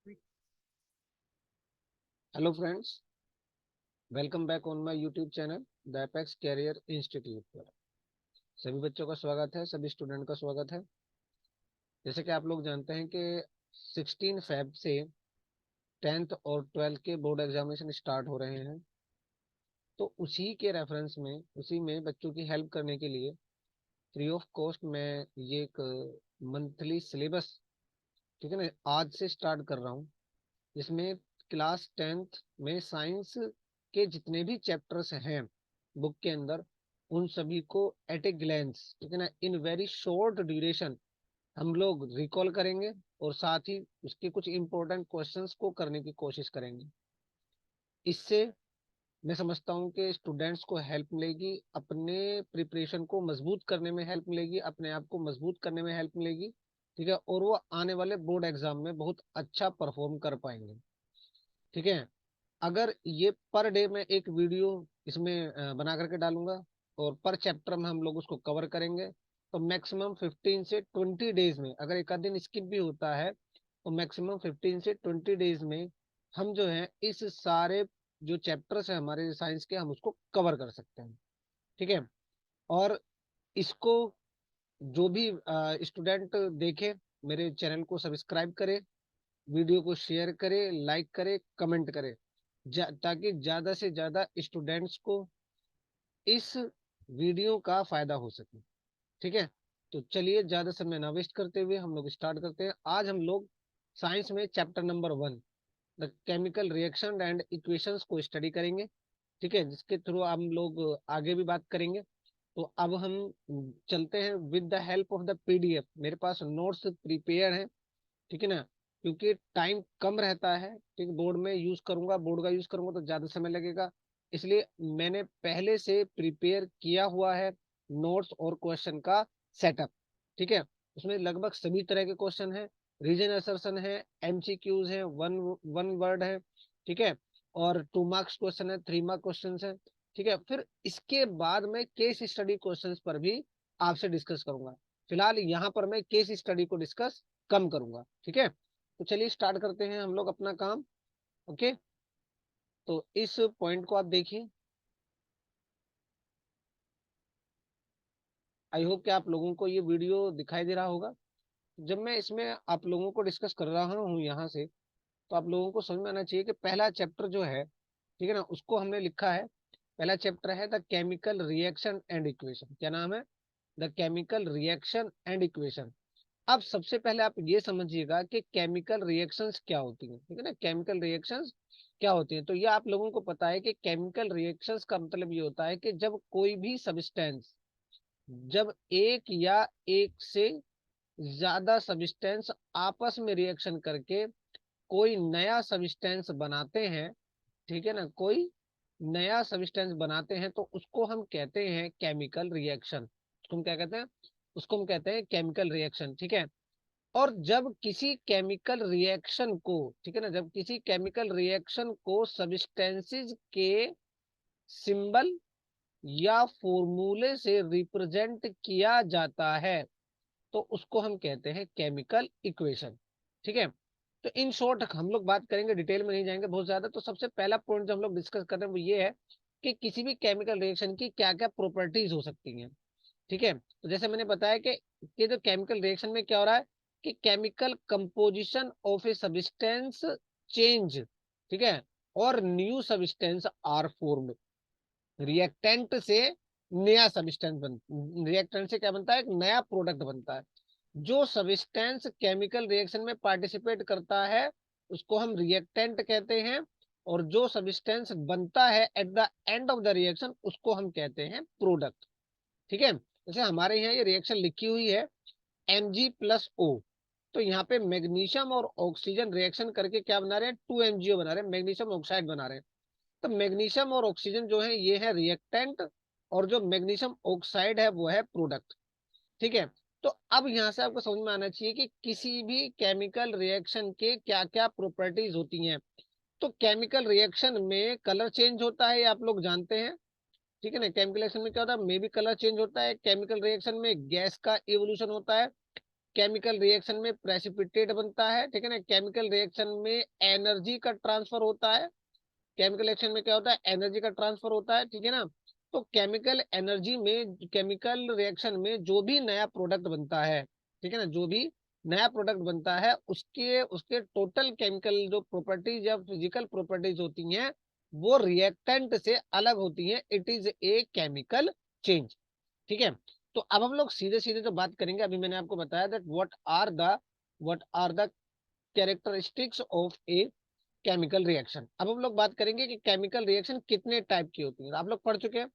Hello friends, welcome back on my YouTube channel the apex career institute पर। सभी बच्चों का स्वागत है, सभी स्टूडेंट का स्वागत है। जैसे कि आप लोग जानते हैं कि 16 फेब से 10th और 12th के बोर्ड एग्जामिनेशन स्टार्ट हो रहे हैं। तो उसी के रेफरेंस में, उसी में बच्चों की हेल्प करने के लिए फ्री ऑफ कॉस्ट मैं ये एक मंथली सिलेबस, ठीक है ना, आज से स्टार्ट कर रहा हूँ। जिसमें क्लास 10th में साइंस के जितने भी चैप्टर्स हैं बुक के अंदर, उन सभी को एट ए ग्लैंस, ठीक है ना, इन वेरी शॉर्ट ड्यूरेशन हम लोग रिकॉल करेंगे और साथ ही उसके कुछ इंपॉर्टेंट क्वेश्चंस को करने की कोशिश करेंगे। इससे मैं समझता हूँ कि स्टूडेंट्स को हेल्प मिलेगी, अपने प्रिपरेशन को मजबूत करने में हेल्प मिलेगी, अपने आप को मजबूत करने में हेल्प मिलेगी, ठीक है, और वो आने वाले बोर्ड एग्जाम में बहुत अच्छा परफॉर्म कर पाएंगे। ठीक है। अगर ये पर डे में एक वीडियो इसमें बना करके डालूंगा और पर चैप्टर में हम लोग उसको कवर करेंगे, तो मैक्सिमम 15 से 20 डेज में, अगर एक आध दिन स्किप भी होता है तो मैक्सिमम 15 से 20 डेज में हम जो है इस सारे जो चैप्टर्स है हमारे साइंस के, हम उसको कवर कर सकते हैं। ठीक है। और इसको जो भी स्टूडेंट देखे, मेरे चैनल को सब्सक्राइब करे, वीडियो को शेयर करे, लाइक करे, कमेंट करे, ताकि ज्यादा से ज्यादा स्टूडेंट्स को इस वीडियो का फायदा हो सके। ठीक है। तो चलिए ज्यादा समय ना वेस्ट करते हुए हम लोग स्टार्ट करते हैं। आज हम लोग साइंस में chapter number 1, the chemical reaction and equations को स्टडी करेंगे। ठीक है, जिसके थ्रू हम लोग आगे भी बात करेंगे। तो अब हम चलते हैं with the help of the PDF. मेरे पास नोट्स प्रिपेयर हैं, ठीक है ना, क्योंकि टाइम कम रहता है। ठीक, बोर्ड में यूज करूंगा, बोर्ड का यूज करूंगा तो ज्यादा समय लगेगा, इसलिए मैंने पहले से प्रिपेयर किया हुआ है नोट्स और क्वेश्चन का सेटअप। ठीक है। उसमें लगभग सभी तरह के क्वेश्चन है, रीजन असर्शन है, एमसीक्यूज है, वन वन वर्ड है, ठीक है, और 2 मार्क्स क्वेश्चन है, 3 मार्क क्वेश्चन है। ठीक है। फिर इसके बाद मैं केस स्टडी क्वेश्चंस पर भी आपसे डिस्कस करूंगा। फिलहाल यहाँ पर मैं केस स्टडी को डिस्कस कम करूंगा। ठीक है। तो चलिए स्टार्ट करते हैं हम लोग अपना काम। ओके। तो इस पॉइंट को आप देखिए। आई होप कि आप लोगों को ये वीडियो दिखाई दे रहा होगा। जब मैं इसमें आप लोगों को डिस्कस कर रहा हूँ यहाँ से, तो आप लोगों को समझ में आना चाहिए कि पहला चैप्टर जो है, ठीक है ना, उसको हमने लिखा है, पहला चैप्टर है the chemical reaction and equation. क्या नाम है? The chemical reaction and equation. अब सबसे पहले आप ये समझिएगा कि केमिकल रिएक्शंस क्या होती हैं। ठीक है ना, केमिकल रिएक्शंस क्या होती हैं। तो ये आप लोगों को पता है कि केमिकल रिएक्शंस का मतलब ये होता है कि जब कोई भी सब्सटेंस, जब एक या एक से ज्यादा सब्सटेंस आपस में रिएक्शन करके कोई नया सब्सटेंस बनाते हैं, ठीक है ना, कोई नया सब्सटेंस बनाते हैं, तो उसको हम कहते हैं केमिकल रिएक्शन। उसको हम क्या कहते हैं? उसको हम कहते हैं केमिकल रिएक्शन। ठीक है। और जब किसी केमिकल रिएक्शन को, ठीक है ना, जब किसी केमिकल रिएक्शन को सब्सटेंसेस के सिंबल या फॉर्मूले से रिप्रेजेंट किया जाता है, तो उसको हम कहते हैं केमिकल इक्वेशन। ठीक है। तो इन शॉर्ट हम लोग बात करेंगे, डिटेल में नहीं जाएंगे बहुत ज्यादा। तो सबसे पहला पॉइंट जो हम लोग डिस्कस कर रहे हैं वो ये है कि किसी भी केमिकल रिएक्शन की क्या क्या प्रॉपर्टीज हो सकती हैं। ठीक है। तो जैसे मैंने बताया कि जो केमिकल रिएक्शन में क्या हो रहा है कि chemical composition of a substance change, ठीक है, और new substance are formed. Reactant से नया सब्सटेंस बन, रिएक्टेंट से क्या बनता है? एक नया प्रोडक्ट बनता है। जो सब्सटेंस केमिकल रिएक्शन में पार्टिसिपेट करता है उसको हम रिएक्टेंट कहते हैं, और जो सब्सटेंस बनता है at the end of the reaction उसको हम कहते हैं प्रोडक्ट। ठीक है। जैसे हमारे यहाँ ये रिएक्शन लिखी हुई है Mg+O, तो यहाँ पे मैग्नीशियम और ऑक्सीजन रिएक्शन करके क्या बना रहे हैं? 2MgO बना रहे हैं, मैग्नीशियम ऑक्साइड बना रहे हैं। तो मैग्नीशियम और ऑक्सीजन जो है ये है रिएक्टेंट, और जो मैग्नीशियम ऑक्साइड है वो है प्रोडक्ट। ठीक है। तो अब यहाँ से आपको समझ में आना चाहिए कि किसी भी केमिकल रिएक्शन के क्या क्या प्रॉपर्टीज होती हैं। तो केमिकल रिएक्शन में कलर चेंज होता है, ये आप लोग जानते हैं। ठीक है ना, केमिकल रिएक्शन में क्या होता है? मे भी कलर चेंज होता है। केमिकल रिएक्शन में गैस का इवोल्यूशन होता है। केमिकल रिएक्शन में प्रेसिपिटेट बनता है, ठीक है ना। केमिकल रिएक्शन में एनर्जी का ट्रांसफर होता है, केमिकल रिएक्शन में क्या होता है, एनर्जी का ट्रांसफर होता है, ठीक है ना। तो केमिकल एनर्जी में, केमिकल रिएक्शन में जो भी नया प्रोडक्ट बनता है, ठीक है ना, जो भी नया प्रोडक्ट बनता है उसके उसके टोटल केमिकल जो प्रॉपर्टीज या फिजिकल प्रॉपर्टीज होती हैं वो रिएक्टेंट से अलग होती हैं। It is a chemical change, ठीक है। तो अब हम लोग सीधे सीधे जो बात करेंगे, अभी मैंने आपको बताया that what are the characteristics of a chemical reaction. अब हम लोग बात करेंगे कि केमिकल रिएक्शन कितने टाइप की होती है, आप लोग पढ़ चुके हैं।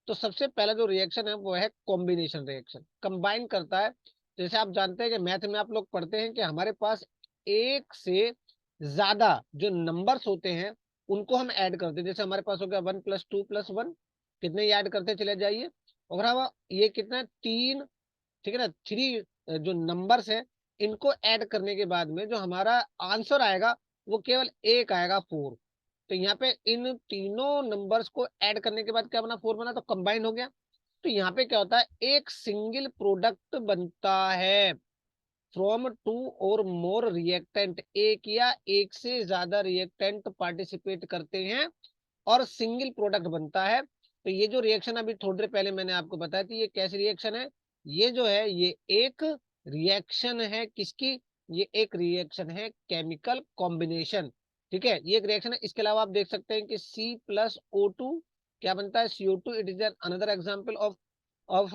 तो सबसे पहला जो रिएक्शन है वो है कॉम्बिनेशन रिएक्शन, कंबाइन करता है। जैसे आप जानते हैं कि मैथ में आप लोग पढ़ते हैं कि हमारे पास एक से ज्यादा जो नंबर्स होते हैं उनको हम ऐड करते हैं। जैसे हमारे पास हो गया 1 + 2 + 1, कितने ऐड करते चले जाइए। और हम ये कितना है, 3, ठीक है ना, 3 जो नंबर्स है इनको ऐड करने के बाद में जो हमारा आंसर आएगा वो केवल एक आएगा, 4। तो यहाँ पे इन तीनों नंबर्स को ऐड करने के बाद क्या बना, 4 बना, तो कंबाइन हो गया। तो यहाँ पे क्या होता है, एक सिंगल प्रोडक्ट बनता है फ्रॉम टू और मोर रिएक्टेंट। एक या एक से ज्यादा रिएक्टेंट पार्टिसिपेट करते हैं और सिंगल प्रोडक्ट बनता है। तो ये जो रिएक्शन अभी थोड़ी देर पहले मैंने आपको बताया थी, ये कैसी रिएक्शन है, ये जो है ये एक रिएक्शन है किसकी, ये एक रिएक्शन है केमिकल कॉम्बिनेशन, ठीक है। ये एक रिएक्शन है। इसके अलावा आप देख सकते हैं कि C+O2 क्या बनता है, CO2। It is another example of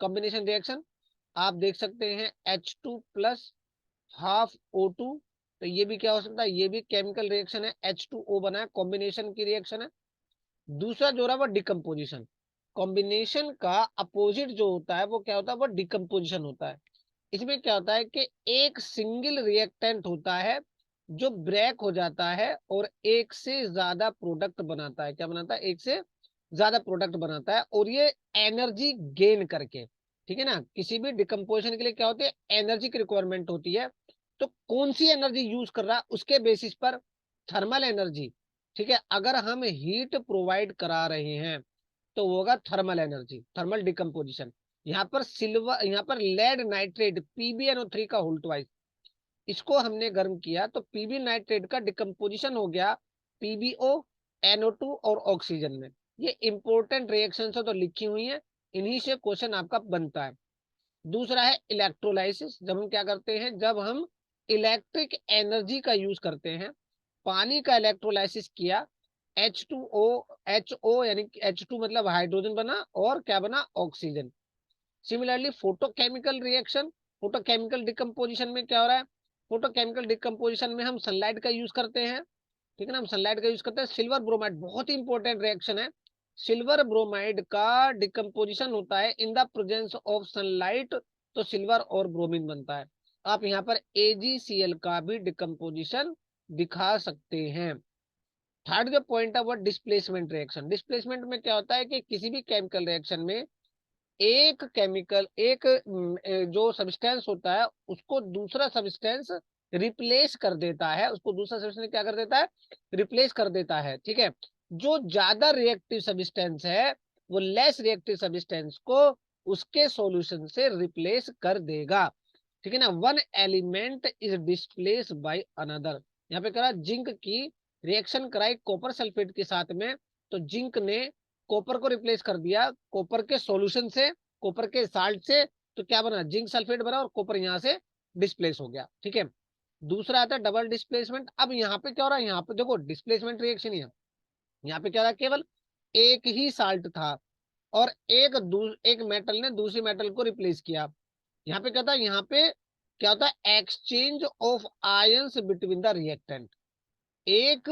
combination reaction. आप देख सकते हैं H2 + ½ O2, तो ये भी क्या हो सकता है, ये भी केमिकल रिएक्शन है, H2O बना है, कॉम्बिनेशन की रिएक्शन है। दूसरा जो रहा वो डिकम्पोजिशन। कॉम्बिनेशन का अपोजिट जो होता है वो क्या होता है, वो डिकम्पोजिशन होता है। इसमें क्या होता है कि एक सिंगल रिएक्टेंट होता है जो ब्रेक हो जाता है और एक से ज्यादा प्रोडक्ट बनाता है। क्या बनाता है, एक से ज्यादा प्रोडक्ट बनाता है, और ये एनर्जी गेन करके, ठीक है ना। किसी भी डिकम्पोजिशन के लिए क्या होती है, एनर्जी की रिक्वायरमेंट होती है। तो कौन सी एनर्जी यूज कर रहा है उसके बेसिस पर, थर्मल एनर्जी, ठीक है। अगर हम हीट प्रोवाइड करा रहे हैं तो वो होगा थर्मल एनर्जी, थर्मल डिकम्पोजिशन। यहाँ पर सिल्वर, यहाँ पर लेड नाइट्रेट PbNO3 का होल ट्वाइस, इसको हमने गर्म किया तो पीबी नाइट्रेट का डिकम्पोजिशन हो गया PbO NO2 और ऑक्सीजन में। ये इंपॉर्टेंट रिएक्शन है तो लिखी हुई है, इन्हीं से क्वेश्चन आपका बनता है। दूसरा है इलेक्ट्रोलाइसिस। जब हम क्या करते हैं, जब हम इलेक्ट्रिक एनर्जी का यूज करते हैं, पानी का इलेक्ट्रोलाइसिस किया, H2O यानी H2 मतलब हाइड्रोजन बना और क्या बना, oxygen. Similarly photochemical reaction, photochemical decomposition में क्या हो रहा है, फोटोकेमिकल डिकम्पोजिशन में हम सनलाइट का यूज करते हैं, ठीक है ना, हम सनलाइट का यूज करते हैं। सिल्वर ब्रोमाइड बहुत ही इंपॉर्टेंट रिएक्शन है। सिल्वर ब्रोमाइड का डिकम्पोजिशन होता है in the presence of sunlight, तो सिल्वर और ब्रोमीन बनता है। आप यहाँ पर AgCl का भी डिकम्पोजिशन दिखा सकते हैं। थर्ड जो पॉइंट है वो डिस्प्लेसमेंट रिएक्शन। डिस्प्लेसमेंट में क्या होता है कि किसी भी केमिकल रिएक्शन में एक केमिकल, एक जो सब्सटेंस होता है उसको दूसरा सब्सटेंस रिप्लेस कर देता है, उसको दूसरा सब्सटेंस क्या कर देता है, रिप्लेस कर देता है, ठीक है। जो ज्यादा रिएक्टिव सब्सटेंस है वो लेस रिएक्टिव सब्सटेंस को उसके सॉल्यूशन से रिप्लेस कर देगा, ठीक है ना। One element is displace by another. यहाँ पे करा जिंक की रिएक्शन कराई कॉपर सल्फेट के साथ में, तो जिंक ने कॉपर को रिप्लेस कर दिया कॉपर के सॉल्यूशन से, कॉपर के साल्ट से, तो क्या बना, जिंक सल्फेट बना और कॉपर यहाँ से डिस्प्लेस हो गया, ठीक है। दूसरा आता है डबल डिस्प्लेसमेंट। अब यहाँ पे क्या हो रहा है, यहाँ पे देखो डिस्प्लेसमेंट रिएक्शन ही है। यहाँ पे क्या हो रहा है, केवल एक ही साल्ट था और एक मेटल ने दूसरी मेटल को रिप्लेस किया। यहाँ पे क्या था, यहाँ पे क्या होता है, exchange of ions between the reactant. एक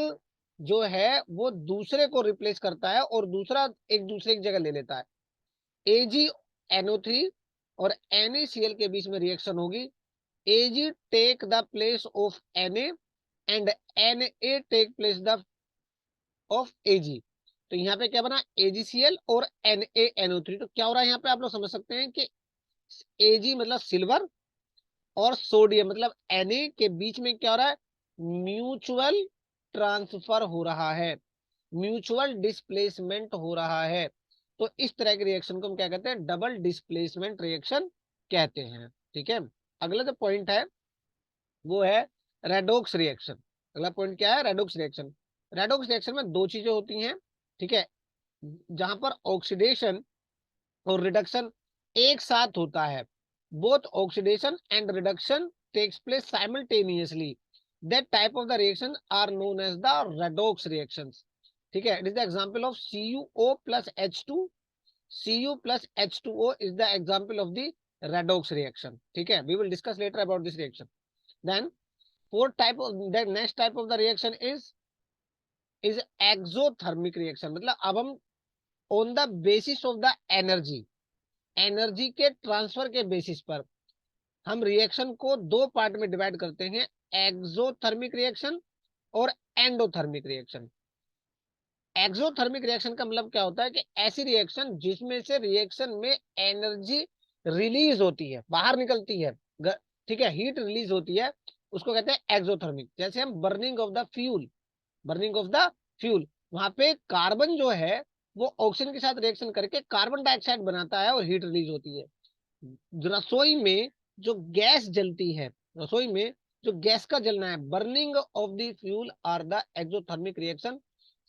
जो है वो दूसरे को रिप्लेस करता है और दूसरा एक दूसरे की जगह ले लेता है। AgNO3 और NaCl के बीच में रिएक्शन होगी। Ag take the place of Na and Na take place the of Ag। तो यहाँ पे क्या बना, AgCl और NaNO3। तो क्या हो रहा है यहाँ पे, आप लोग समझ सकते हैं कि Ag मतलब सिल्वर और सोडियम मतलब Na के बीच में क्या हो रहा है, म्यूचुअल ट्रांसफर हो रहा है, म्यूचुअल डिस्प्लेसमेंट हो रहा है। तो इस तरह के रिएक्शन को हम क्या कहते हैं, डबल डिस्प्लेसमेंट रिएक्शन कहते हैं, ठीक है। अगला जो पॉइंट है वो है रेडोक्स रिएक्शन। अगला पॉइंट क्या है? Redox reaction. रेडोक्स रिएक्शन में दो चीजें होती हैं, ठीक है, जहां पर ऑक्सीडेशन और रिडक्शन एक साथ होता है। Both oxidation and reduction takes place simultaneously. That type of the reaction are known as the redox reactions. ठीक है, it is the example of CuO plus H2। Cu plus H2O is the example of the redox reaction. ठीक है, we will discuss later about this reaction. Then fourth type of the next type of the reaction is exothermic reaction। मतलब अब हम on the basis of the energy के transfer के basis पर हम reaction को दो पार्ट में डिवाइड करते हैं, एक्सोथर्मिक रिएक्शन और एंडोथर्मिक रिएक्शन। एक्सोथर्मिक रिएक्शन का मतलब क्या होता है कि ऐसी रिएक्शन जिसमें से रिएक्शन में एनर्जी रिलीज होती है, बाहर निकलती है, ठीक है, हीट रिलीज होती है, उसको कहते हैं एक्सोथर्मिक। जैसे हम बर्निंग ऑफ द फ्यूल, वहां पे कार्बन जो है वो ऑक्सीजन के साथ रिएक्शन करके कार्बन डाइऑक्साइड बनाता है और हीट रिलीज होती है। रसोई में जो गैस जलती है, रसोई में जो गैस का जलना है, burning of the fuel are the exothermic reaction.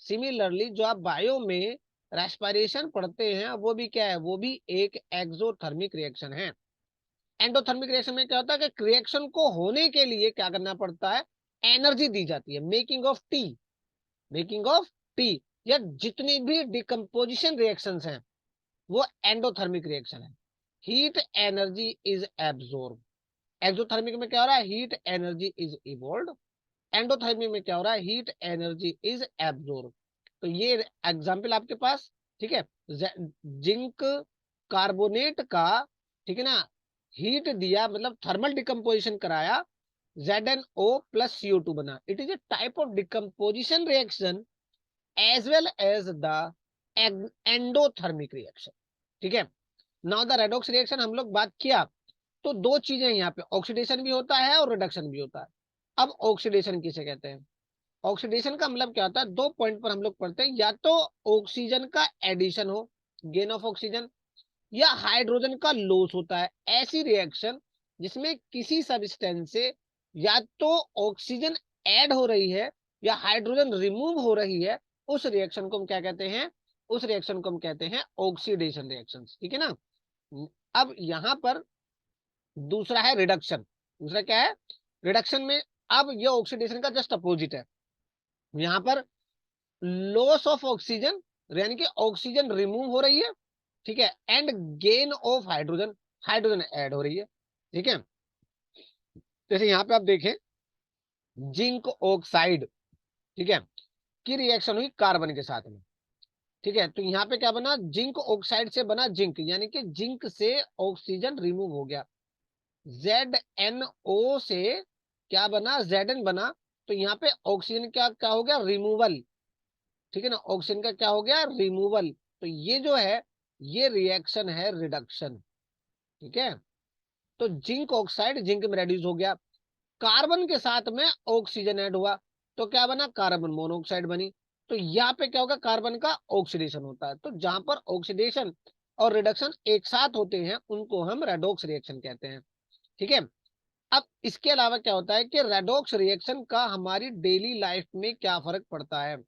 Similarly जो आप बायो में रेस्पिरेशन पढ़ते हैं वो भी क्या है? वो भी एक एक्सोथर्मिक रिएक्शन है। एंडोथर्मिक रिएक्शन में क्या होता है कि रिएक्शन को होने के लिए क्या करना पड़ता है? एनर्जी दी जाती है। मेकिंग ऑफ टी या जितनी भी डिकम्पोजिशन रिएक्शंस हैं वो एंडोथर्मिक रिएक्शन है। Heat energy is absorb. Exothermic में क्या हो रहा है? Heat energy is evolve. Endothermic में क्या हो रहा है? Heat energy is absorb. तो ये एग्जांपल आपके पास, ठीक है, जिंक कार्बोनेट का, ठीक है ना, हीट दिया मतलब थर्मल डिकम्पोजिशन कराया, ZnO प्लस CO2 बना। It is a type of decomposition reaction as well as the endothermic reaction. ठीक है, नाउ द रेडॉक्स रिएक्शन हम लोग बात किया तो दो चीजें यहाँ पे, ऑक्सीडेशन भी होता है और रिडक्शन भी होता है। अब ऑक्सीडेशन किसे कहते हैं? ऑक्सीडेशन का मतलब क्या होता है? दो पॉइंट पर हम लोग पढ़ते हैं, या तो ऑक्सीजन का एडिशन हो, गेन ऑफ ऑक्सीजन, या हाइड्रोजन का लॉस होता है। ऐसी रिएक्शन जिसमें किसी सब्सटेंस से या तो ऑक्सीजन ऐड हो रही है या हाइड्रोजन रिमूव हो रही है, उस रिएक्शन को हम क्या कहते हैं? उस रिएक्शन को हम कहते हैं ऑक्सीडेशन रिएक्शन। ठीक है ना। अब यहां पर दूसरा है रिडक्शन। दूसरा क्या है? रिडक्शन में अब ये ऑक्सीडेशन का जस्ट अपोजिट है। यहाँ पर लॉस ऑफ ऑक्सीजन, यानी कि ऑक्सीजन रिमूव हो रही है, ठीक है, and gain of hydrogen, hydrogen add हो रही है। ठीक है, जैसे यहाँ पे आप देखें जिंक ऑक्साइड, ठीक है, की रिएक्शन हुई कार्बन के साथ में। ठीक है, तो यहाँ पे क्या बना? जिंक ऑक्साइड से बना जिंक, यानी कि जिंक से ऑक्सीजन रिमूव हो गया। ZnO से क्या बना? Zn बना। तो यहाँ पे ऑक्सीजन क्या क्या हो गया? रिमूवल। ठीक है ना, ऑक्सीजन का क्या हो गया? रिमूवल। तो ये जो है ये रिएक्शन है रिडक्शन। ठीक है, तो जिंक ऑक्साइड जिंक में रेड्यूस हो गया, कार्बन के साथ में ऑक्सीजन ऐड हुआ तो क्या बना? कार्बन मोनोऑक्साइड बनी। तो यहाँ पे क्या होगा? कार्बन का ऑक्सीडेशन होता है। तो जहां पर ऑक्सीडेशन और रिडक्शन एक साथ होते हैं उनको हम रेडॉक्स रिएक्शन कहते हैं। ठीक है, अब इसके अलावा क्या होता है कि रेडॉक्स रिएक्शन का हमारी डेली लाइफ में क्या फर्क पड़ता है?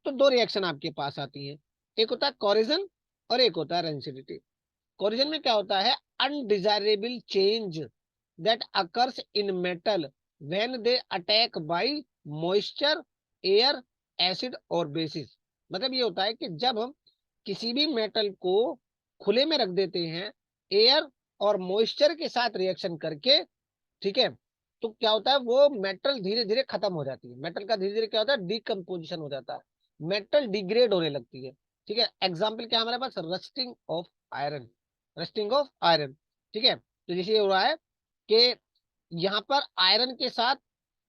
तो दो रिएक्शन आपके पास आती है, एक होता है कोरिजन और एक होता है रेंसिडिटी। कोरिजन में क्या होता है? Undesirable change that occurs in metal when they attack by moisture, air, acid और बेसिस। मतलब ये होता है कि जब हम किसी भी मेटल को खुले में रख देते हैं एयर और मॉइस्चर के साथ रिएक्शन करके, ठीक है, तो क्या होता है? वो मेटल धीरे धीरे खत्म हो जाती है। मेटल का धीरे धीरे क्या होता है? डिकम्पोजिशन हो जाता है, मेटल डिग्रेड होने लगती है। ठीक है, एग्जाम्पल क्या हमारे पास? Rusting of iron. Rusting of iron, ठीक है, तो जैसे ये हो रहा है कि यहाँ पर आयरन के साथ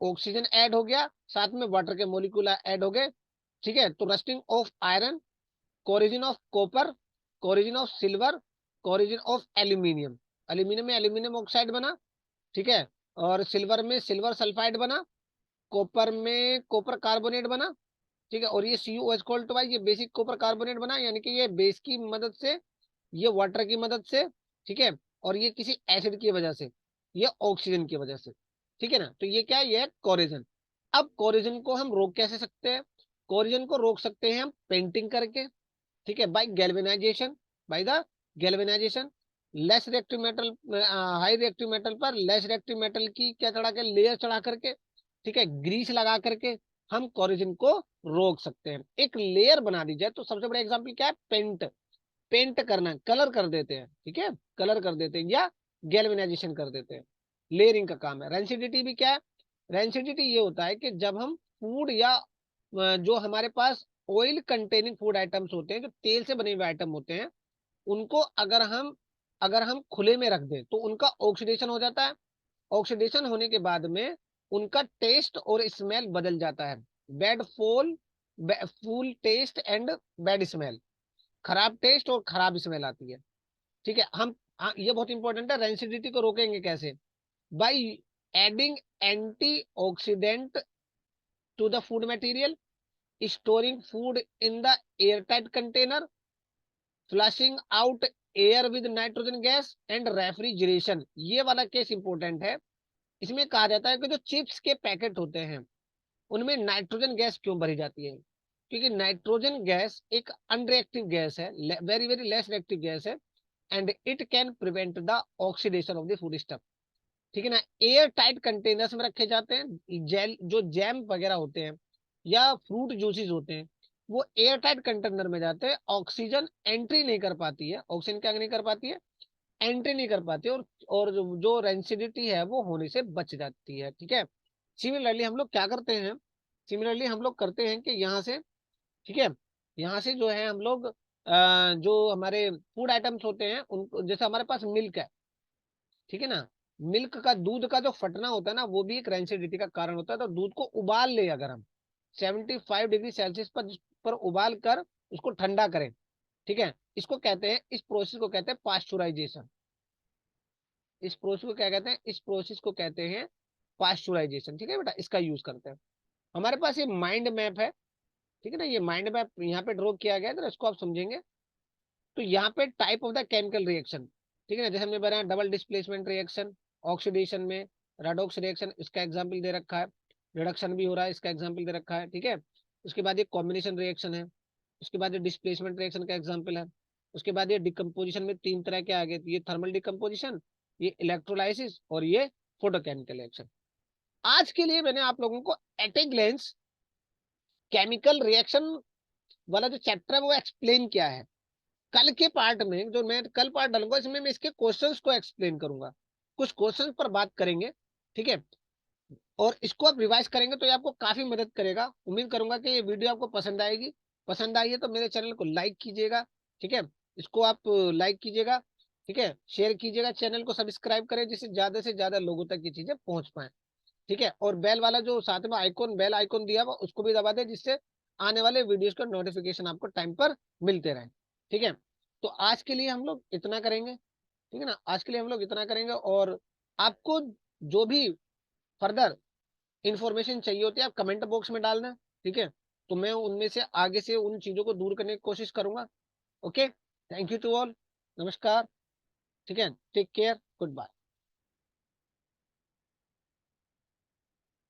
ऑक्सीजन ऐड हो गया, साथ में वाटर के मोलिक्यूल ऐड हो गए। ठीक है, तो rusting of iron, corrosion of copper, corrosion of silver, corrosion of aluminium. Aluminium में एल्यूमिनियम ऑक्साइड बना, ठीक है, और सिल्वर में सिल्वर सल्फाइड बना, कॉपर में कॉपर कार्बोनेट बना, ठीक है, और ये CuO ये बेसिक कॉपर कार्बोनेट बना, यानी कि ये बेस की मदद से, ये वाटर की मदद से, ठीक है, और ये किसी एसिड की वजह से ये ऑक्सीजन की वजह से, ठीक है ना। तो ये क्या है, ये है कोरिजन। अब कोरिजन को हम रोक कैसे सकते हैं? कोरिजन को रोक सकते हैं हम पेंटिंग करके, ठीक है, by galvanisation, by the galvanisation. Less reactive metal, high reactive metal पर लेस रिएक्टिव मेटल की क्या चढ़ा के, लेयर चढ़ा करके, ठीक है, ग्रीस लगा करके हम कोरिजन को रोक सकते हैं। एक लेयर बना दी जाए तो सबसे बड़ा एग्जांपल क्या है, पेंट। पेंट करना, कलर कर देते हैं, ठीक है, कलर कर देते हैं या गैल्वेनाइजेशन कर देते हैं, लेयरिंग का काम है। रेंसिडिटी भी क्या है, रेंसिडिटी ये होता है कि जब हम फूड या जो हमारे पास ऑयल कंटेनिंग फूड आइटम्स होते हैं, जो तेल से बने हुए आइटम होते हैं, उनको अगर हम खुले में रख दें तो उनका ऑक्सीडेशन हो जाता है। ऑक्सीडेशन होने के बाद में उनका टेस्ट और स्मेल बदल जाता है। Bad foul, foul taste and bad smell, खराब टेस्ट और खराब स्मेल आती है, ठीक है। हम ये बहुत इंपॉर्टेंट है, रेंसिडिटी को रोकेंगे कैसे? By adding antioxidant to the food material, storing food in the airtight container, flushing out air with nitrogen gas and refrigeration. ये वाला केस इंपॉर्टेंट है। इसमें कहा जाता है कि जो चिप्स के पैकेट होते हैं उनमें नाइट्रोजन गैस क्यों भरी जाती है? क्योंकि नाइट्रोजन गैस एक अनरिएक्टिव गैस है, very very less reactive gas है, and it can prevent the oxidation of the food stuff, ठीक है ना। एयर टाइट कंटेनर्स में रखे जाते हैं। जेल, जो जैम वगैरह होते हैं या फ्रूट जूसेस होते हैं, वो एयर टाइट कंटेनर में जाते हैं। ऑक्सीजन एंट्री नहीं कर पाती है, ऑक्सीजन क्या नहीं कर पाती है, एंट्री नहीं कर पाती है, और जो रेंसिडिटी है वो होने से बच जाती है, ठीक है। सिमिलरली हम लोग क्या करते हैं, सिमिलरली हम लोग करते हैं कि यहाँ से, ठीक है, यहाँ से जो है हम लोग जो हमारे फूड आइटम्स होते हैं उनको, जैसे हमारे पास मिल्क है, ठीक है ना, मिल्क का, दूध का जो फटना होता है ना, वो भी एक रेंसिडिटी का कारण होता है। तो दूध को उबाल ले अगर हम 75 डिग्री सेल्सियस पर उबाल कर उसको ठंडा करें, ठीक है, इसको कहते हैं, इस प्रोसेस को कहते हैं पास्चुराइजेशन। इस प्रोसेस को क्या कहते हैं, इस प्रोसेस को कहते हैं पास्चुराइजेशन, ठीक है बेटा, इसका यूज करते हैं। हमारे पास ये माइंड मैप है, ठीक है ना, ये माइंड मैप यहाँ पे ड्रॉ किया गया है, तो इसको आप समझेंगे। तो यहाँ पे type of the chemical reaction, ठीक है ना, जैसे हमने बताया डबल डिस्प्लेसमेंट रिएक्शन, ऑक्सीडेशन में रेडॉक्स रिएक्शन, इसका एग्जांपल दे रखा है। रिडक्शन भी हो रहा है, इसका एग्जांपल दे रखा है, ठीक है। उसके बाद ये कॉम्बिनेशन रिएक्शन है। उसके बाद ये डिस्प्लेसमेंट रिएक्शन का एग्जांपल है। उसके बाद ये डिकम्पोजिशन में तीन तरह के आ गए, ये थर्मल डिकम्पोजिशन, ये इलेक्ट्रोलाइसिस और ये फोटोकेमिकल रिएक्शन। आज के लिए मैंने आप लोगों को एट ए ग्लेंस केमिकल रिएक्शन वाला जो चैप्टर है वो एक्सप्लेन किया है। कल के पार्ट में, जो मैं कल पार्ट डालूंगा, इसमें मैं इसके क्वेश्चंस को एक्सप्लेन करूंगा, कुछ क्वेश्चंस पर बात करेंगे, ठीक है। और इसको आप रिवाइज करेंगे तो ये आपको काफी मदद करेगा। उम्मीद करूंगा कि ये वीडियो आपको पसंद आएगी। पसंद आई है तो मेरे चैनल को लाइक कीजिएगा, ठीक है, इसको आप लाइक कीजिएगा, ठीक है, शेयर कीजिएगा, चैनल को सब्सक्राइब करें जिससे ज्यादा से ज्यादा लोगों तक ये चीजें पहुंच पाए, ठीक है। और बेल वाला जो साथ में आइकॉन, बेल आइकॉन दिया हुआ, उसको भी दबा दे जिससे आने वाले वीडियोस का नोटिफिकेशन आपको टाइम पर मिलते रहे, ठीक है। तो आज के लिए हम लोग इतना करेंगे, ठीक है ना, आज के लिए हम लोग इतना करेंगे। और आपको जो भी फर्दर इंफॉर्मेशन चाहिए होती है आप कमेंट बॉक्स में डालना, ठीक है। तो मैं उनमें से आगे से उन चीजों को दूर करने की कोशिश करूंगा। Okay, thank you to all, नमस्कार, ठीक है, टेक केयर, गुड बाय।